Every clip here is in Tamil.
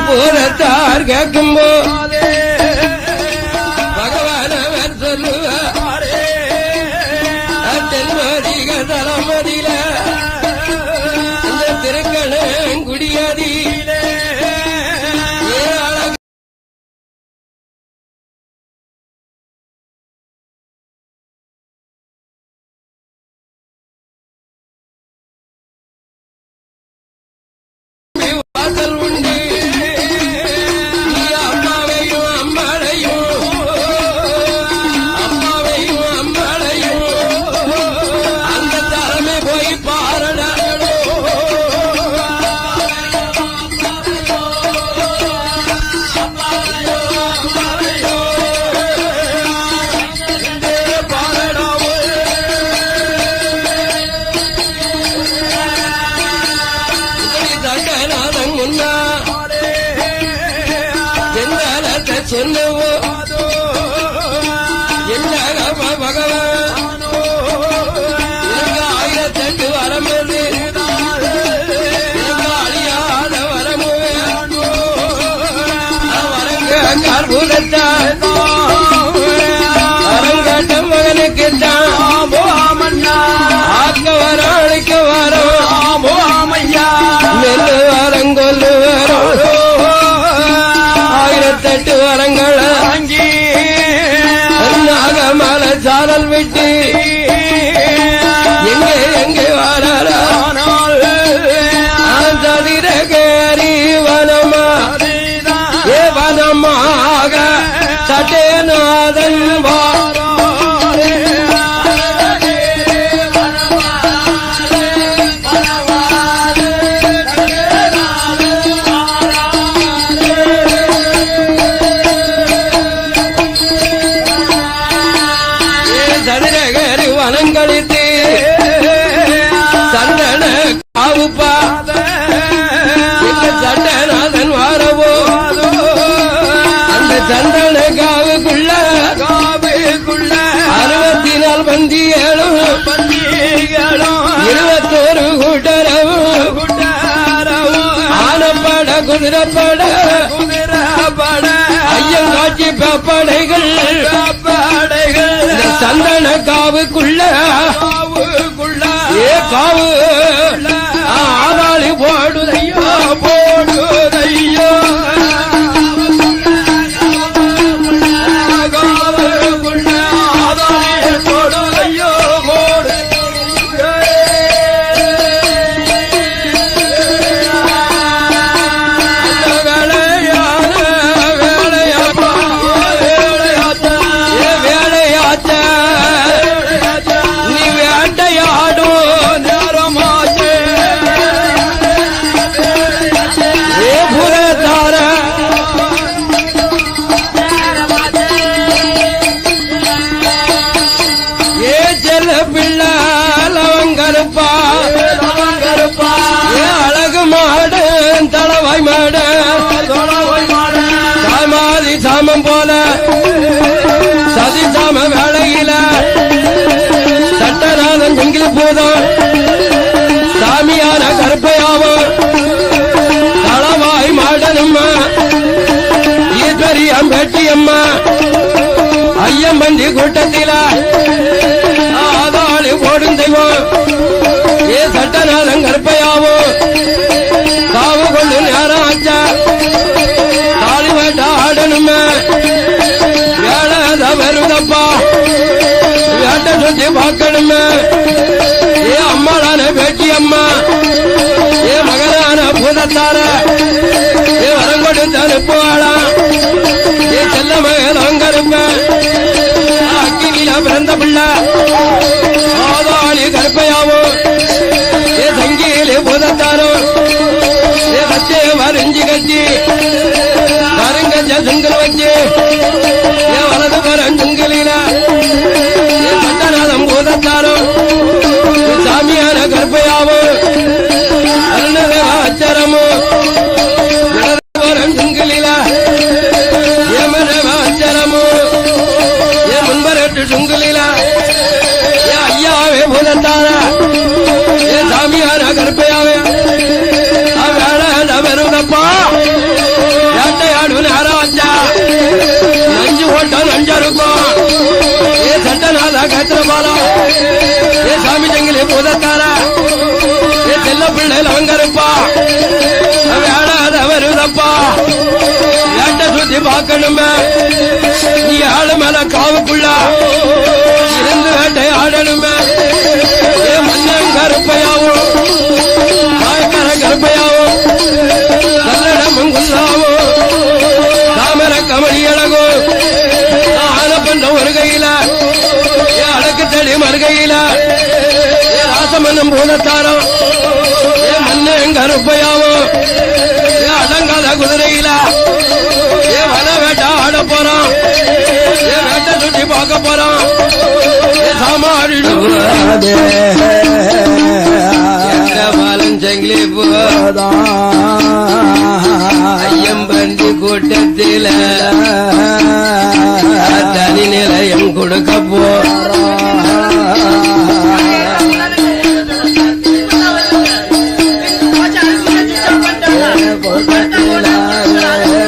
பூரத்தார் கேட்கும்போ பகவானவர் சொல்லுவார் தென்மதிக தலமதியில இந்த திருக்கணங்குடியதியிலே வாசல் உண்டு அம்மாவையும் அம்மாளையும் அந்த தலைமை போய் பாரடா சொன்னவோ என்ன பகவான் ஆயிரத்தெட்டு வரமது அழியாத வரமு வரங்கூடத்தான் வரங்கட்டம் மகனுக்குத்தான் ஆக்க வரம் அழைக்க வரும் நெல்லு வரங்கொல்லு வரும் ஆயிரத்தெட்டு வரங்கள் வாங்கி நாகமல சாரல் விட்டு எங்கே எங்கே வரானால் ததிரகேரி வனமா ஏ வனமாக சட்டேநாதன் சதுரகரி வனங்களித்து சந்தன காவுப்பா சட்டநாதன் வாரவோ அந்த சந்தன காவுக்குள்ள 64 பந்திகளும் 21 கூட்டரவும் ஆனப்பட குதிரப்பட ஐயங்காட்சி பப்படைகள் சந்தன காவுக்குள்ள ஏ காவு ஆதாளி போடுதையோ போடுதையோ காவுக்குள்ள ஆதாளி போடுதையோ போடு நீ வேட்டையாடும் நேரமாச்சு ஏ புறத்தார ஏ செல்ல பிள்ளை லவங்கருப்பா ஏ அழகு மாடு தளவாய் மாடு சாமாதி சாமம் போல சதி சாம வேளையில சட்டநாதன் ஜங்கில் போதும் சாமியான கருப்பையாவும் தளவாய் மாடனம்மா ஈஸ்வரி அம்பேட்டியம்மா ஐயம்பந்தி கூட்டத்தில ஆதாளி ஓடும் தெய்வம் ஏ சட்டநாதன் கருப்பையாவும் காவு கொண்டு நேரம் ஆச்சா தாலி வேட்ட ஆடணுமே வேலை வருதப்பா வேட்ட சுத்தி பார்க்கணுமே ஏ அம்மாளான பேட்டி அம்மா ஏ மகனான பூதத்தார ஏ வரம் கொடுத்து அனுப்புவாளா ஏ செல்ல மகன் அங்கருப்ப அக்கினில பிறந்த பிள்ளை ஆதாளி கருப்பையாவும் ஏ சங்கீலி பூதத்தாரும் ஏ கச்சே வரிஞ்சி கட்டி கருங்கச்ச சுங்கல் வச்சு ஏ வலது பரம் சுங்கலில ஏ சட்டநாதம் பூதத்தாரும் சாமியான கருப்பையாவும் அருணதேவ அச்சரமும் இடது பரம் சுங்கலில ஏ மனவ அச்சரமும் ஏ முன்பரட்டு சுங்கலில ஏ ஐயாவே பூதத்தார ஏ சாமியான கருப்பையாவே வருதப்பா பிள்ளை லவங்கருப்பா வேடாத வருதப்பா வேட்டை சுத்தி பார்க்கணுமே நீ ஆளு மேல காவுக்குள்ள இருந்து வேட்டை ஆடணுமே மன்னன் கருப்பையாவும் மாயக்கர கருப்பையாவும் நல்லடமும் குல்லாவும் தாமர கமலி அழகும் ஆனப்பண்ட ஒரு கையில அடக்கு தடி மறுகையில ராசமன்னும் பூதத்தாரம் மன்னன் கருப்பையாவும் அடங்காத குதிரையில வன வேட்டை ஆட போறான் வேட்டை சுற்றி பார்க்க போறான் பாலம் செங்கிலி போதா ஐயம்பண்டி கூட்டத்தில தனி நிலையம் கொடுக்க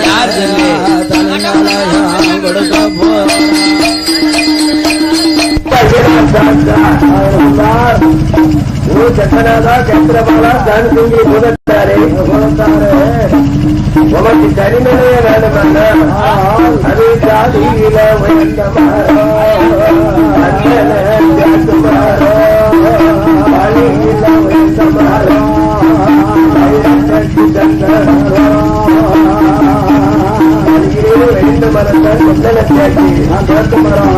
யார் சொல்லி தனி நிலையம் கொடுக்க ಚಕ್ಕನಾದ ಚಂದ್ರಬಾಲ ದಾನಸಿಂಗಿ ಮುದತ್ತಾರೆ ಒಮ್ಮೆ ಕಡಿಮೆಯ ನಾಡಮನ್ನ ಅದೇ ಜಾತಿಯಿಲ ವಯಸ್ಸ ಮಾಳಿಲ್ಲ ವಯಸ್ಸ ரெண்டு மரத்தை சொந்தன தேடி பார்த்து மரம்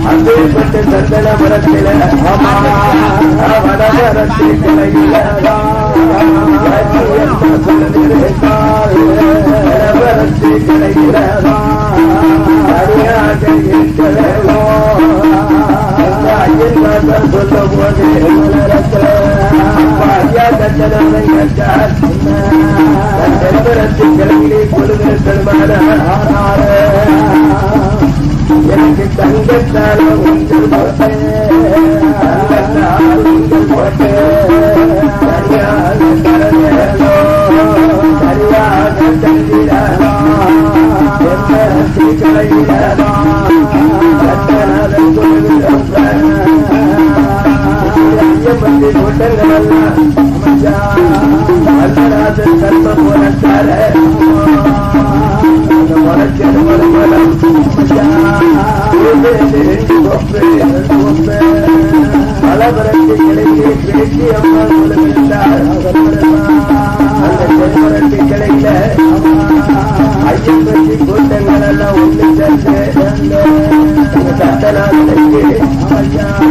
அப்பேற்பட்ட சந்தன மரத்தில வடமரத்தி கிளையில வடமரத்தி கிளையில அறியாக இருக்கிறோ ஐயன் மாதம் சொல்ல போது மலரத்துல ஐயா தந்தனை செல்வரத்தி கிளையிலே கொள்கிற பெருமான எனக்கு தங்கத்தால உங்கள் போட்டு தங்கத்தால் உங்கள் போட்டு சரியாக கரவேலோ சரியாக தந்திரோ கலையிலோ ஐயப்பட்டி கூட்டங்களெல்லாம் அல்லராஜன் கர்ம போனத்தார மரச்சல் மரமலம் பலபரத்தை கிளையிலே பேசி அம்மா சொல்லுகின்றார் அந்த செல்வரத்தை கிளையில ஐயப்பட்டி கூட்டங்கள் எல்லாம் ஒன்று சேர்ந்து தத்தனாலைக்கு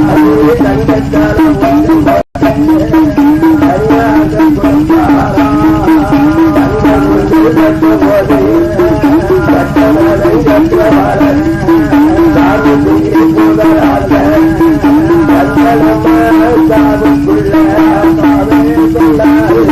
அதே தங்கத்தால ஒன்று சரியாக கொடுத்தாரா தங்கம் ஒன்று கட்ட போது கட்டவரை கற்றவாளன் சாது தூங்கி போதராக கட்டளமா சாதுக்குள்ள சாவே சொல்லாரே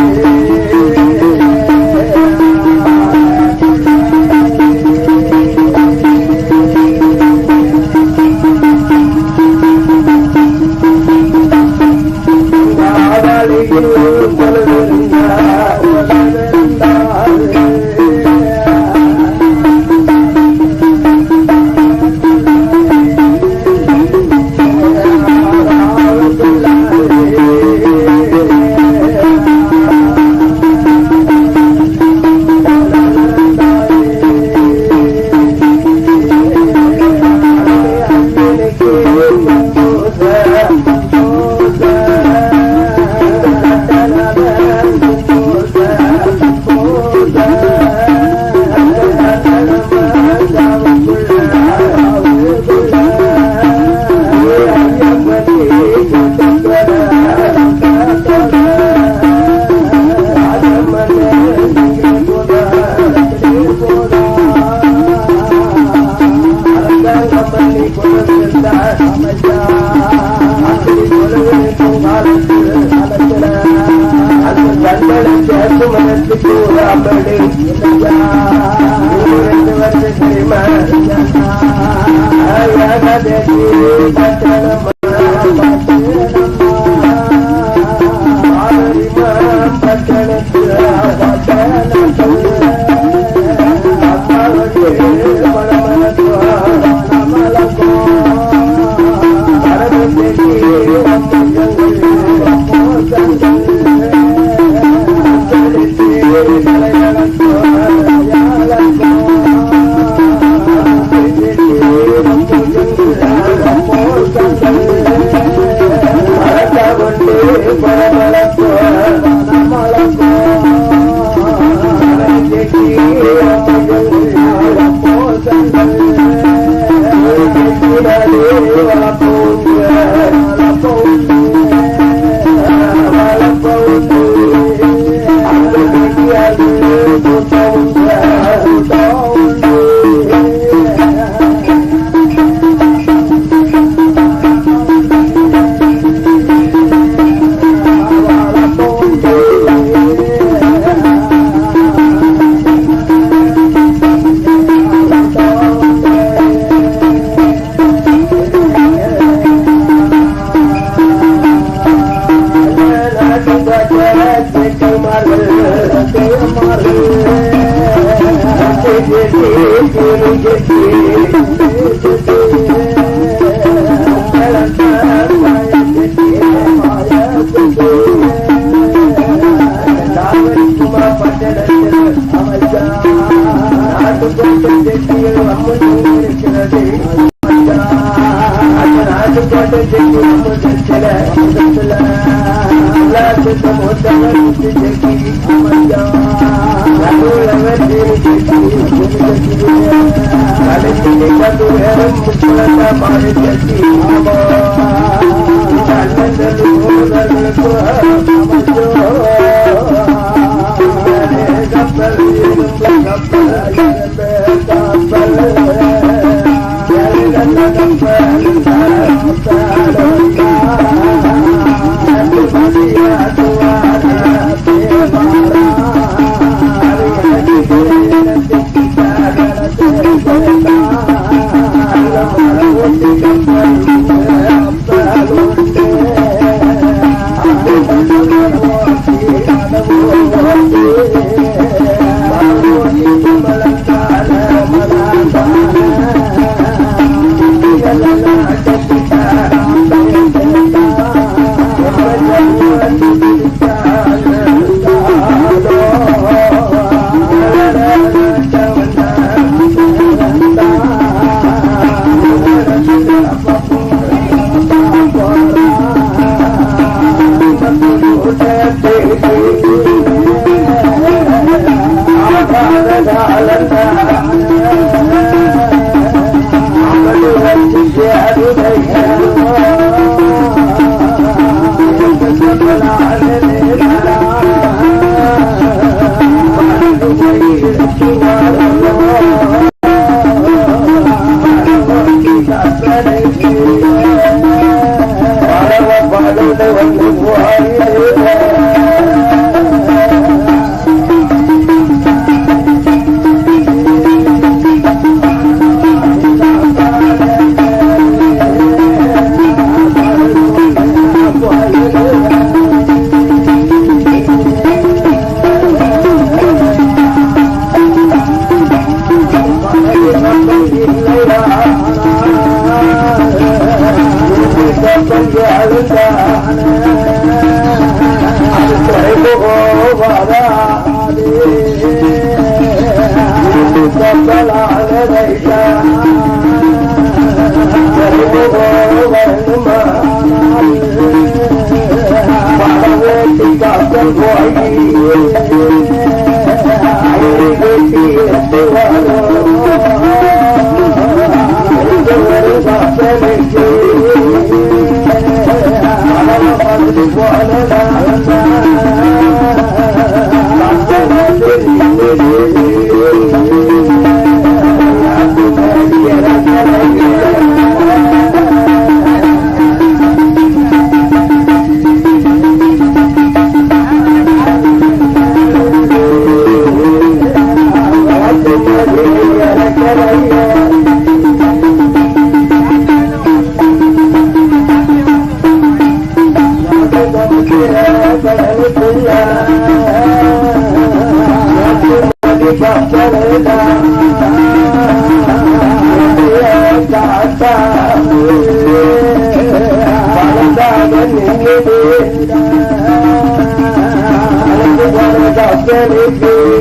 Thank you.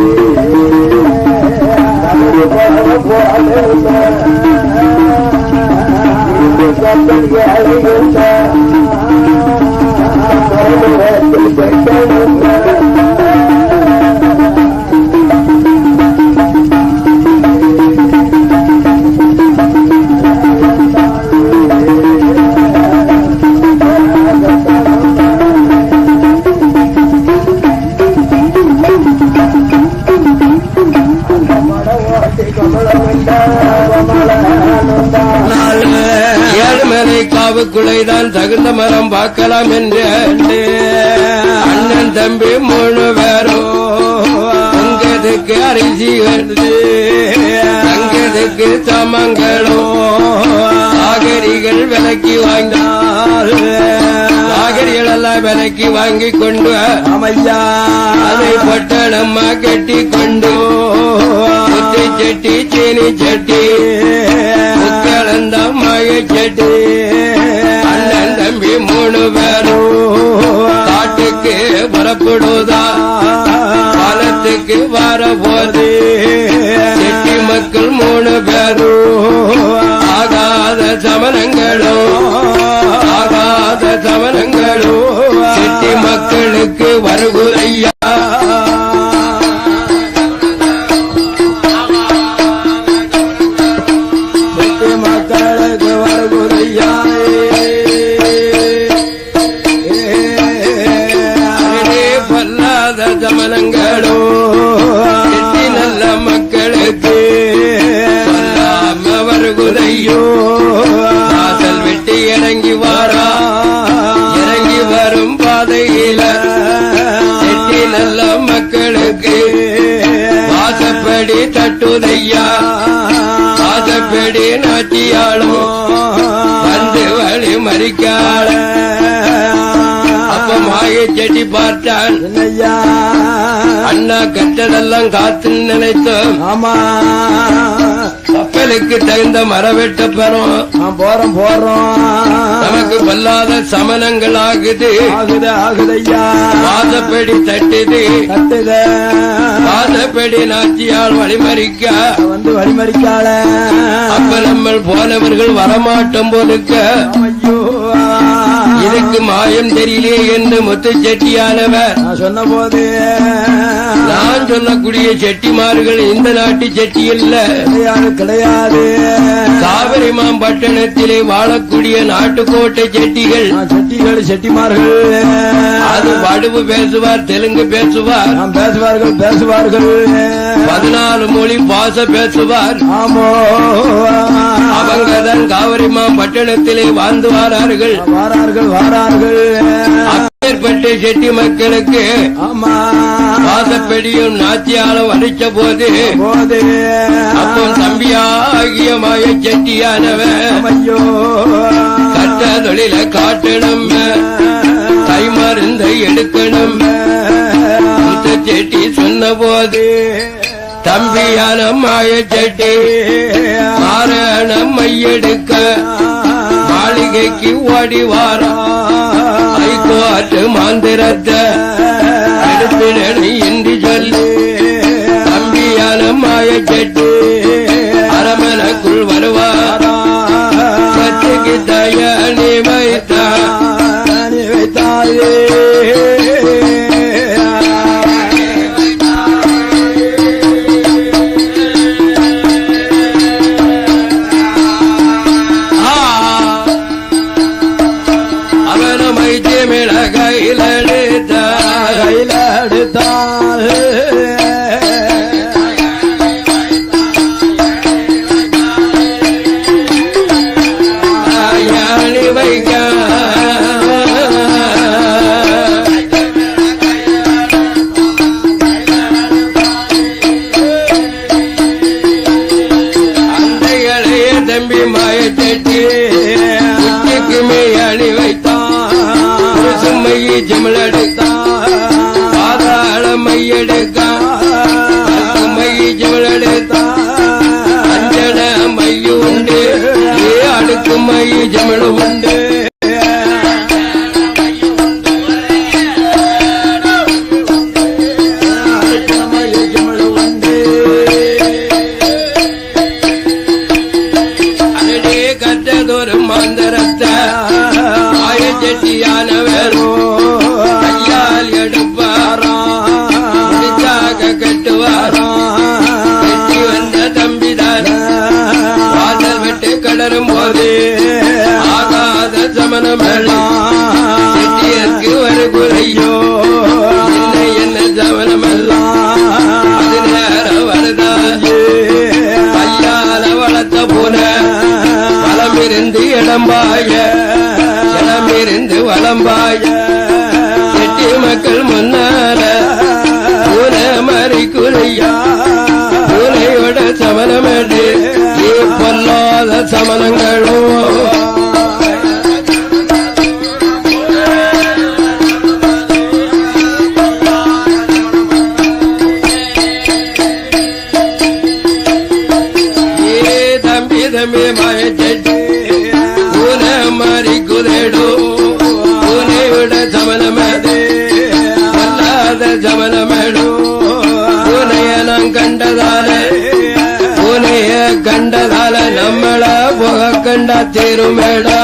இரவுக்குள்ளைதான் தகுந்த மரம் பார்க்கலாம் என்று அண்ணன் தம்பி 3 பேரும் தங்கதுக்கு அரிசி வருது தங்கதுக்கு சமங்களும் சாகரிகள் விலைக்கு வாங்கினார் சாகரிகள் எல்லாம் விலைக்கு வாங்கி கொண்டு ஆமையா அதை பொட்டணம்மா கட்டி கொண்டு முட்டை சட்டி சீனி சட்டி முக்கலந்த மாய சட்டி அண்ணன் தம்பி 3 பேரும் காட்டுக்கு புறப்படுவதா காலத்துக்கு வரபோது செட்டி மக்கள் 3 பேரும் ஆகாத சமணங்களும் செட்டி மக்களுக்கு வருகுதையா செட்டி மக்களுக்கு வருகுதையா பொல்லாத சமணங்களும் செட்டி நல்ல மக்களுக்கு வருகுதையோ வாசல் விட்டு இறங்கி வாரா இறங்கி வரும் பாதையில செட்டி நல்ல மக்களுக்கு வாசப்படி தட்டுதையா வாசப்படி நாட்டியாளும் வந்து வழி மறிக்காள அப்ப மாய செட்டி பார்த்தான் என்னையா அண்ணா கட்டடெல்லாம் காத்து நினைத்தோம் ஆமா கப்பலுக்கு தகுந்த மரவெட்ட பெறும் போறோம் நமக்கு வல்லாத சமணங்கள் ஆகுது ஆகுதையா வாசப்படி தட்டுது வாசப்படி நாச்சியால் வழிமறிக்க வந்து வழிமறிக்கால அப்ப நம்ம போனவர்கள் வரமாட்டோம் போலுக்க ஐயோ இதுக்கு மாயம் தெரியலே என்று முத்து செட்டியானவர் சொன்ன போது நான் சொல்லக்கூடிய செட்டிமார்கள் இந்த நாட்டு செட்டி இல்ல கிடையாது காவிரி மாம்பட்டணத்திலே வாழக்கூடிய நாட்டுக்கோட்டை செட்டிகள் செட்டிமார்கள் அது வடுவு பேசுவார் தெலுங்கு பேசுவார் பேசுவார்கள் 14 மொழி பாச பேசுவார் ஆமோ அவங்கதான் காவிரி மாம்பட்டணத்திலே வாழ்ந்து வாரார்கள் அப்பேற்பட்ட செட்டி மக்களுக்கு ஆமா வாசப்படியும் நாச்சியாலும் அடிச்ச போது அப்போ தம்பியாகிய மாய செட்டியானவன் ஐயோ கட்ட தொழில காட்டணும் கை மருந்தை எடுக்கணும் முத்த செட்டி சொன்ன போது தம்பியான மாய செட்டி மாரணம் மையெடுக்க மாளிகைக்கு ஓடி வாரா ஐகோட்டு மாந்திரத்தை எடுப்பிடணும் என்று சொல்லி தம்பியான மாய செட்டி அரமனைக்குள் வருவாரா சத்துக்கு தயானி வைத்தாயே தம்பி மாய செட்டி உச்சிக்குமே அணி வைத்தான் சும்மையை ஜிமலெடுத்தான் பாதாள மையெடுத்தான் மையை ஜிமலெடுத்தான் அஞ்சன மைய உண்டு அடுக்கு மைய ஜிமல உண்டு கட்டதொரு மந்திரத்தை மாய செட்டியானவரோ கையால் எடுப்பாரா கட்டுவாரா கட்டி வந்த தம்பிதான் வாசல் விட்டு கடரும் போது ஆகாத சமணமெல்லாம் செட்டியருக்கு ஒரு குறையோ என்ன சமணமெல்லாம் அது நேரம் வருதாயே கையால வளர்த்த போன இருந்து இடம்பாய குளம்பாய செட்டி மக்கள் முன்னால பூனை மறி குறையா பூனையோட சமணமேடு பொல்லாத சமணங்களும் மாய செட்டி பூனை மாறி குதிரேடு பூனையோட சமணமேடு பொல்லாத சமணமேடு பூனைய நான் கண்டதால நம்மள புக கண்டா தீருமேடா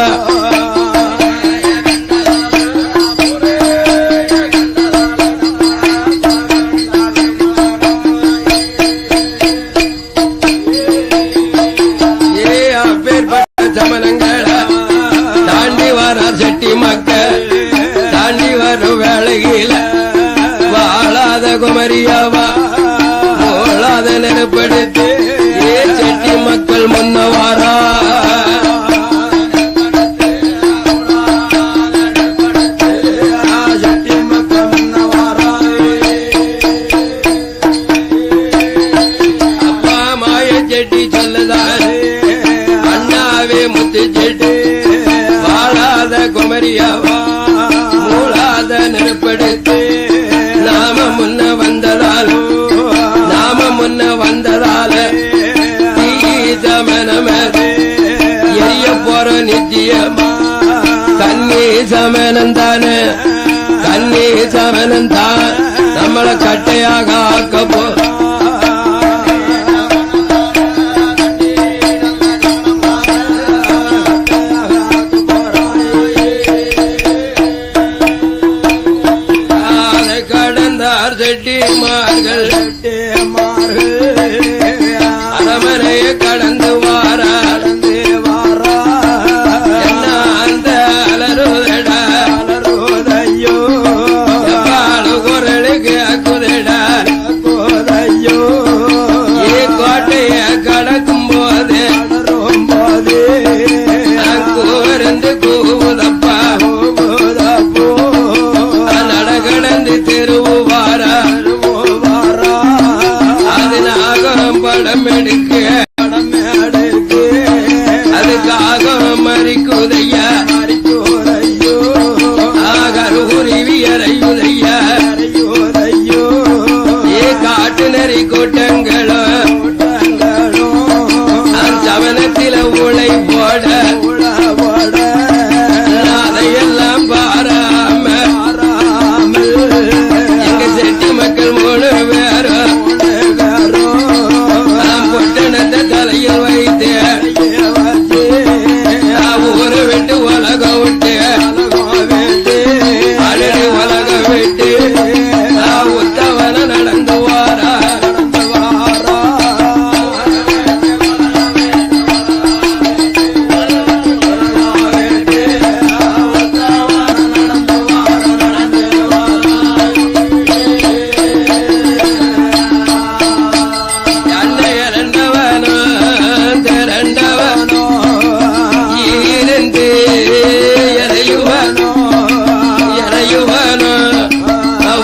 சமணங்கள தாண்டி வர செட்டி மக்கள் தாண்டி வரும் வேளையில வாழாத குமரியாவா போலாத நெருப்படுத்து செட்டி மக்கள் முன்னவாரா செட்டி மக்கள் முன்னவாரா அப்பா மாய செட்டி சொல்லுதாரு முத்து செட்டி வாழாத குமரியாவா மூளாத நெருப்படுத்து நாம முன்ன வந்ததால சமணமது எரிய போற நித்தியமா கண்ணி சமணந்தானே கண்ணி சமணந்தான் நம்மள கட்டையாக ஆக்க போ செட்டிமார்கள் அரமனையை கடந்து வாரார் என்ன அந்த அலருதடா அலருதையோ குரலுக்கு குதிடா கோட்டைய கடக்கும் போது கூர்ந்து கூவுதப்பா நடகடந்து தெருவாரா படம் எடுக்க அதுக்காக மறிக்குதையா ஆகருவியறையுதையா காட்டு நெறி கூட்டங்களும் சவனத்தில உழை போட அதையெல்லாம் பாராம எங்க செட்டி மக்கள் 3 பேரும் பொட்டணத்தை தலையில் வைத்து ஊரை விட்டு உலகம் விட்டு அழகு உலகம் விட்டு உத்தவன நடந்து வாரா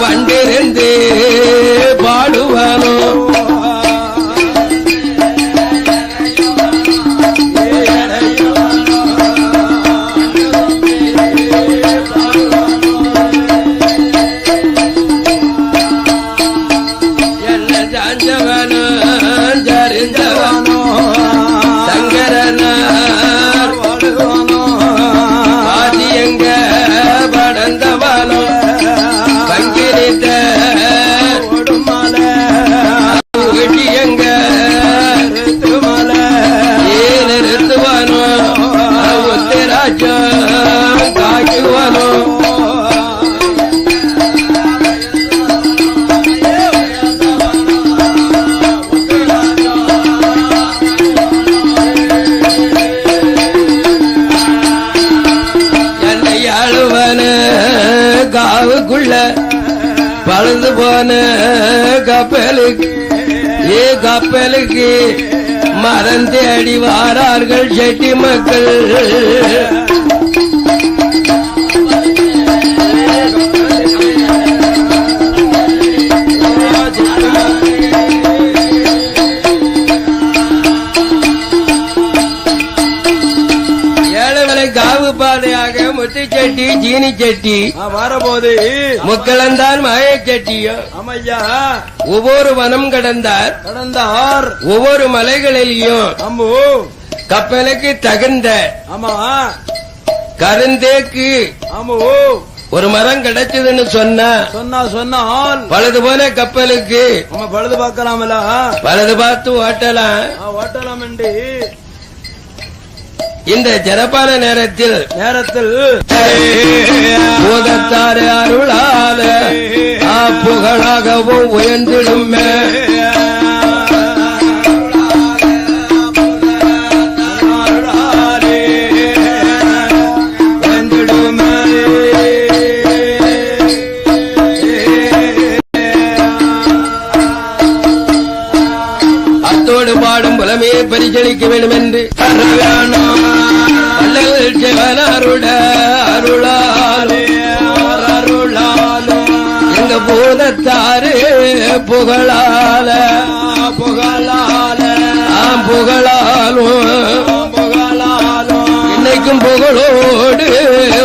வண்டிருந்து பாடுவானோ என்ன ஜாஞ்சவனோ ஜரிஞ்சவனோ சங்கரனார் ஆதி எங்க படந்தவனோ பங்கிரித்த எங்க நிறுத்துவானோ உத்தராஜம் காக்குவானோ என்னை ஆளுவன காவுக்குள்ள பழுந்து போன கப்பலுக்கு மரம் தேடி வாரார்கள் செட்டி மக்கள் செட்டி ஜீனி செட்டி வரபோது முக்களந்தான் மாய செட்டியும் அம்மையா ஒவ்வொரு வனம் கடந்தார். ஒவ்வொரு மலைகளிலையும் அம்பு கப்பலுக்கு தகுந்த ஆமா கருந்தேக்கு ஆமா ஒரு மரம் கிடைச்சதுன்னு சொன்னால் பழுது போன கப்பலுக்கு நம்ம பழுது பார்க்கலாமல பழுது பார்த்து ஓட்டலாம். இந்த சிறப்பான நேரத்தில் பூதத்தாறு அருளால புகழாகவும் உயர்ந்திடுமே. பாடும் புலமே பரிசளிக்க வேண்டும் என்று வள்ளல் சிவனருட அருளாலே எங்க பூதத்தாறு புகழாலும் இன்னைக்கும் புகழோடு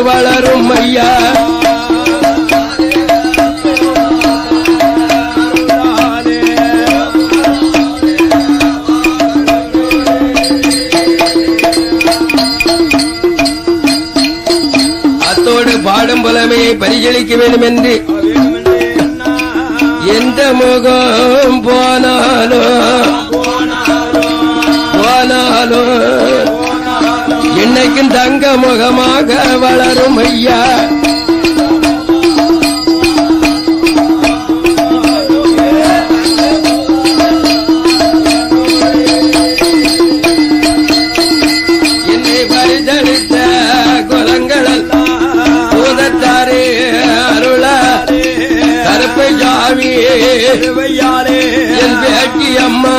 வளரும் ஐயா. பாடும் புலமையை பரிசளிக்க வேண்டும் என்று எந்த முகம் போனாலும் இன்னைக்கும் தங்க முகமாக வளரும் ஐயா. என்னை பரிசளித்த குலங்கள் என் பேட்டி அம்மா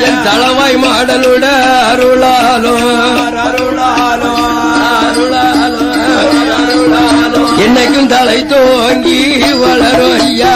என் தளவாய் மாடலுட அருளாலும் என்னைக்கும் தலை தோங்கி வளரும் ஐயா.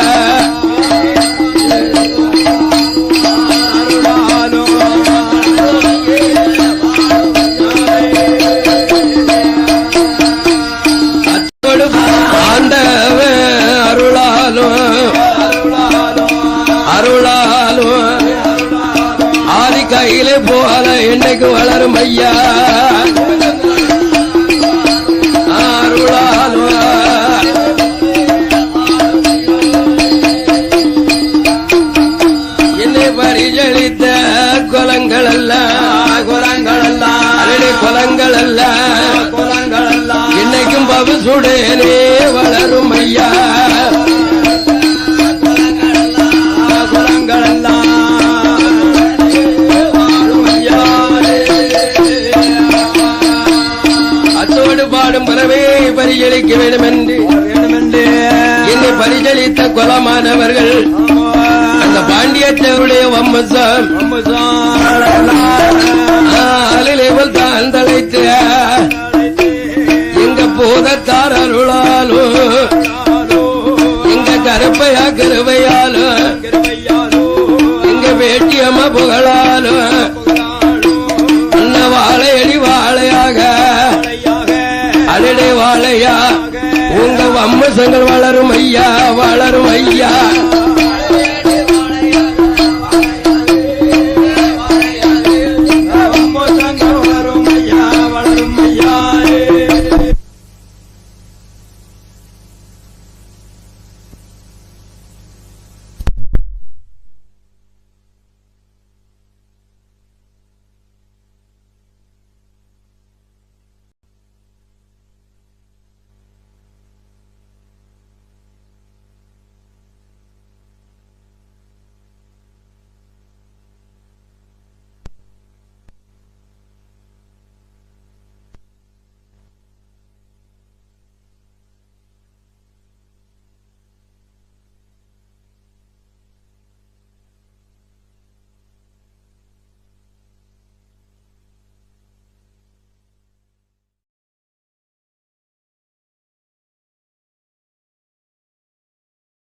ஆதி கையிலே போல இன்னைக்கு வளரும் ஐயா. அருளாலும் என்னை பரிசளித்த குலங்கள் அல்ல இன்னைக்கும் பவுசுடனே வளரும் ஐயா. பாடும் பரவே பரிசளிக்க வேண்டும் என்று என்னை பரிசளித்த குலமானவர்கள் அந்த பாண்டியத்தவருடைய வம்சம் அலிலேவல் தான் தலைத்து எங்க பூதத்தார் அருளாலும் எங்க கருப்பையா கருவையாலும் எங்க வேட்டியம்மா புகழாலும் அண்ண வாழையடி வாழையாக அடடே வாழையா உங்க வம்சங்கள் வளரும் ஐயா.